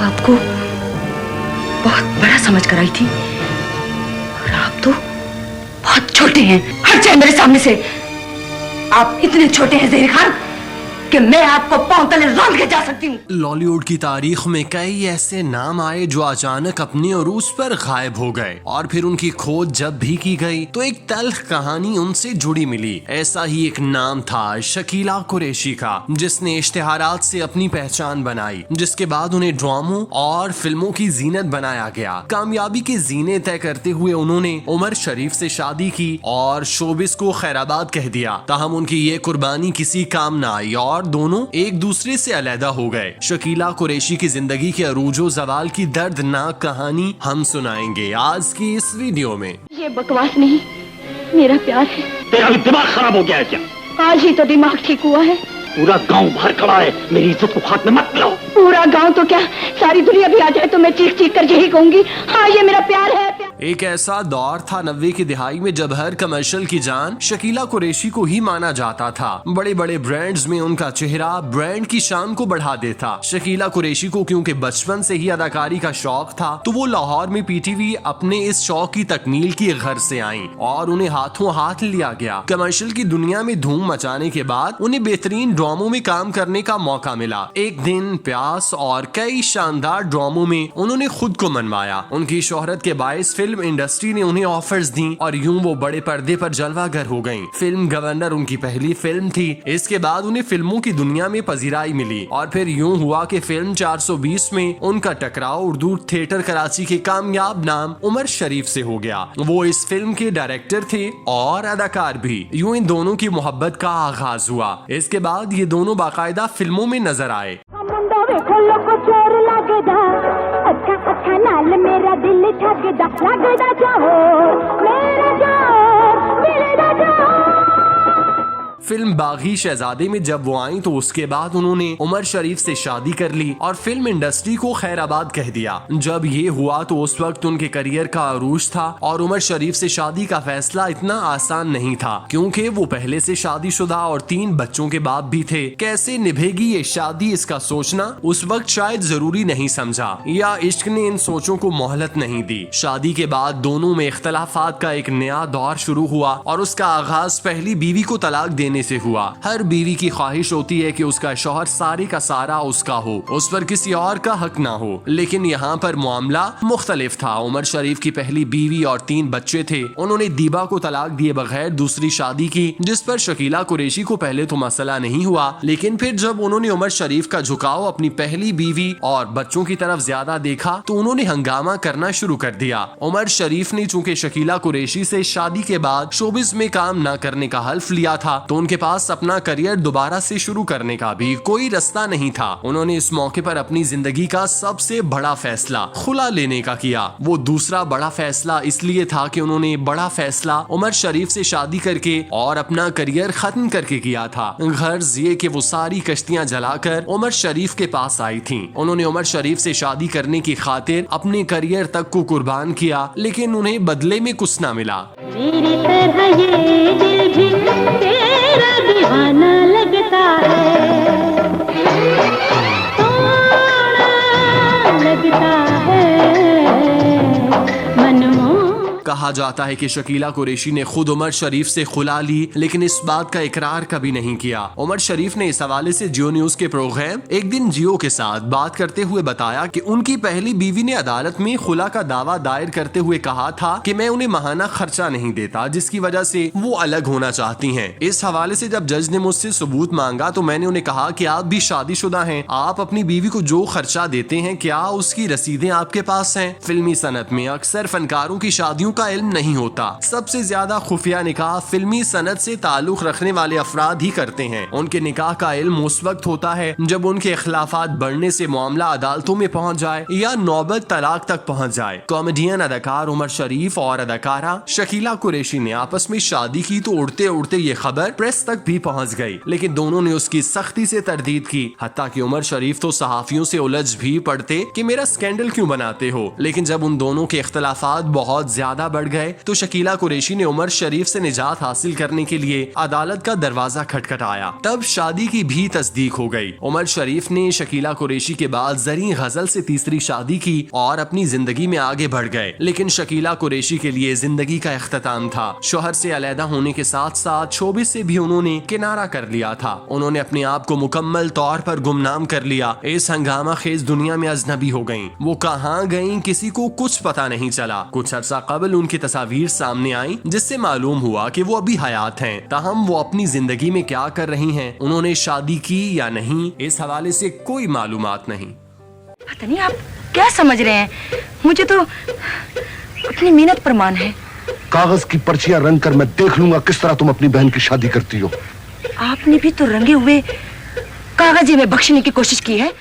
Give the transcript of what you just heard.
आपको बहुत बड़ा समझ कर आई थी और आप तो बहुत छोटे हैं। हट जाए मेरे सामने से। आप इतने छोटे हैं ज़हीर खान कि मैं आपको पांव तले रौंद के जा सकती हूँ। लॉलीवुड की तारीख में कई ऐसे नाम आए जो अचानक अपने उरूज पर गायब हो गए और फिर उनकी खोज जब भी की गई तो एक तल्ख कहानी उनसे जुड़ी मिली। ऐसा ही एक नाम था शकीला कुरैशी का, जिसने इश्तिहारात से अपनी पहचान बनाई, जिसके बाद उन्हें ड्रामों और फिल्मों की जीनत बनाया गया। कामयाबी के जीने तय करते हुए उन्होंने उमर शरीफ से शादी की और शोबिस को खैराबाद कह दिया। ताहम उनकी ये कुर्बानी किसी काम न आई और दोनों एक दूसरे से अलहदा हो गए। शकीला कुरैशी की जिंदगी के अरूजो जवाल की दर्दनाक कहानी हम सुनाएंगे आज की इस वीडियो में। ये बकवास नहीं, मेरा प्यार है। तेरा भी दिमाग खराब हो गया है क्या? आज ही तो दिमाग ठीक हुआ है। पूरा गांव बाहर खड़ा है, मेरी इज्जत को हाथ में मत लो। पूरा गांव तो क्या, सारी दुनिया भी आ जाए तो मैं चीख चीख कर यही कहूंगी, हाँ ये मेरा प्यार है। एक ऐसा दौर था 90 की दिहाई में जब हर कमर्शियल की जान शकीला कुरैशी को ही माना जाता था। बड़े बड़े ब्रांड्स में उनका चेहरा ब्रांड की शान को बढ़ा देता। शकीला कुरैशी को क्योंकि बचपन से ही अदाकारी का शौक था तो वो लाहौर में पीटीवी अपने इस शौक की तकमील की घर से आई और उन्हें हाथों हाथ लिया गया। कमर्शियल की दुनिया में धूम मचाने के बाद उन्हें बेहतरीन ड्रामों में काम करने का मौका मिला। एक दिन, प्यास और कई शानदार ड्रामों में उन्होंने खुद को मनवाया। उनकी शोहरत के बायस फिल्म इंडस्ट्री ने उन्हें ऑफर्स दी और यूं वो बड़े पर्दे पर जलवागर हो गईं। फिल्म गवर्नर उनकी पहली फिल्म थी। इसके बाद उन्हें फिल्मों की दुनिया में पजीराई मिली और फिर यूं हुआ कि फिल्म 420 में उनका टकराव उर्दू थिएटर कराची के कामयाब नाम उमर शरीफ से हो गया। वो इस फिल्म के डायरेक्टर थे और अदाकार भी। यूं इन दोनों की मोहब्बत का आगाज हुआ। इसके बाद ये दोनों बाकायदा फिल्मों में नजर आए। अच्छा नाल मेरा दिल ठगदा लगदा चाहो मेरा जोर दिल दा जोर। फिल्म बागी शहजादे में जब वो आई तो उसके बाद उन्होंने उमर शरीफ से शादी कर ली और फिल्म इंडस्ट्री को खैराबाद कह दिया। जब ये हुआ तो उस वक्त उनके करियर का अरूज था और उमर शरीफ से शादी का फैसला इतना आसान नहीं था क्योंकि वो पहले से शादीशुदा और 3 बच्चों के बाप भी थे। कैसे निभेगी ये शादी, इसका सोचना उस वक्त शायद जरूरी नहीं समझा या इश्क ने इन सोचों को मोहलत नहीं दी। शादी के बाद दोनों में इख्तलाफात का एक नया दौर शुरू हुआ और उसका आगाज पहली बीवी को तलाक देने से हुआ। हर बीवी की ख्वाहिश होती है कि उसका शौहर सारे का सारा उसका हो, उस पर किसी और का हक ना हो। लेकिन यहाँ पर मामला मुख्तलिफ था। उमर शरीफ की पहली बीवी और 3 बच्चे थे। उन्होंने दीबा को तलाक दिए बगैर दूसरी शादी की, जिस पर शकीला कुरैशी को पहले तो मसला नहीं हुआ, लेकिन फिर जब उन्होंने उमर शरीफ का झुकाव अपनी पहली बीवी और बच्चों की तरफ ज्यादा देखा तो उन्होंने हंगामा करना शुरू कर दिया। उमर शरीफ ने चूंकि शकीला कुरैशी से शादी के बाद शोबिस में काम न करने का हल्फ लिया था तो उनके पास अपना करियर दोबारा से शुरू करने का भी कोई रास्ता नहीं था। उन्होंने इस मौके पर अपनी जिंदगी का सबसे बड़ा फैसला खुला लेने का किया। वो दूसरा बड़ा फैसला इसलिए था कि उन्होंने बड़ा फैसला उमर शरीफ से शादी करके और अपना करियर खत्म करके किया था। गर्ज ये कि वो सारी कश्तियां जलाकर उमर शरीफ के पास आई थीं। उन्होंने उमर शरीफ से शादी करने की खातिर अपने करियर तक को कुर्बान किया, लेकिन उन्हें बदले में कुछ न मिला। मेरी तरह ये दिल भी तेरा दीवाना लगता है, लगता है कहा जाता है कि शकीला कुरैशी ने खुद उमर शरीफ से खुला ली, लेकिन इस बात का इकरार कभी नहीं किया। उमर शरीफ ने इस हवाले से जियो न्यूज के प्रोग्राम एक दिन जियो के साथ बात करते हुए बताया कि उनकी पहली बीवी ने अदालत में खुला का दावा दायर करते हुए कहा था कि मैं उन्हें माहाना खर्चा नहीं देता, जिसकी वजह से वो अलग होना चाहती हैं। इस हवाले से जब जज ने मुझसे सबूत मांगा तो मैंने उन्हें कहा कि आप भी शादीशुदा हैं, आप अपनी बीवी को जो खर्चा देते हैं क्या उसकी रसीदें आपके पास हैं? फिल्मी सनत में अक्सर फनकारों की शादियों का इल्म नहीं होता। सबसे ज्यादा खुफिया निकाह फिल्मी सनत से ताल्लुक रखने वाले अफराद ही करते हैं। उनके निकाह का इल्म उस वक्त होता है जब उनके इख्लाफात बढ़ने से मामला अदालतों में पहुंच जाए या नौबत तलाक तक पहुंच जाए। कॉमेडियन अदाकार उमर शरीफ और अदाकारा शकीला कुरैशी ने आपस में शादी की तो उड़ते उड़ते ये खबर प्रेस तक भी पहुंच गई, लेकिन दोनों ने उसकी सख्ती से तरदीद की। हत्ता कि उमर शरीफ तो सहाफियों से उलझ भी पड़ते कि मेरा स्कैंडल क्यों बनाते हो, लेकिन जब उन दोनों के इख्तलाफात बहुत ज्यादा बढ़ गए तो शकीला कुरैशी ने उमर शरीफ से निजात हासिल करने के लिए अदालत का दरवाजा खटखटाया। तब शादी की भी तस्दीक हो गई। उमर शरीफ ने शकीला कुरैशी के बाद जरी गजल से तीसरी शादी की और अपनी जिंदगी में आगे बढ़ गए। लेकिन शकीला कुरैशी के लिए जिंदगी का इख्तिताम था। शोहर से अलहदा होने के साथ साथ शोबिस से भी उन्होंने किनारा कर लिया था। उन्होंने अपने आप को मुकम्मल तौर पर गुमनाम कर लिया। इस हंगामा खेज दुनिया में अजनबी हो गईं। वो कहाँ गईं किसी को कुछ पता नहीं चला। कुछ अरसा कबल उनकी तस्वीर सामने आई जिससे मालूम हुआ कि वो अभी हयात हैं। ताहम वो अपनी जिंदगी में क्या कर रही हैं, उन्होंने शादी की या नहीं, इस हवाले से कोई मालूमात नहीं। पता नहीं आप क्या समझ रहे हैं, मुझे तो अपनी मेहनत पर मान है। कागज की पर्चियां रंग कर मैं देख लूंगा किस तरह तुम अपनी बहन की शादी करती हो। आपने भी तो रंगे हुए कागज में बख्शने की कोशिश की है।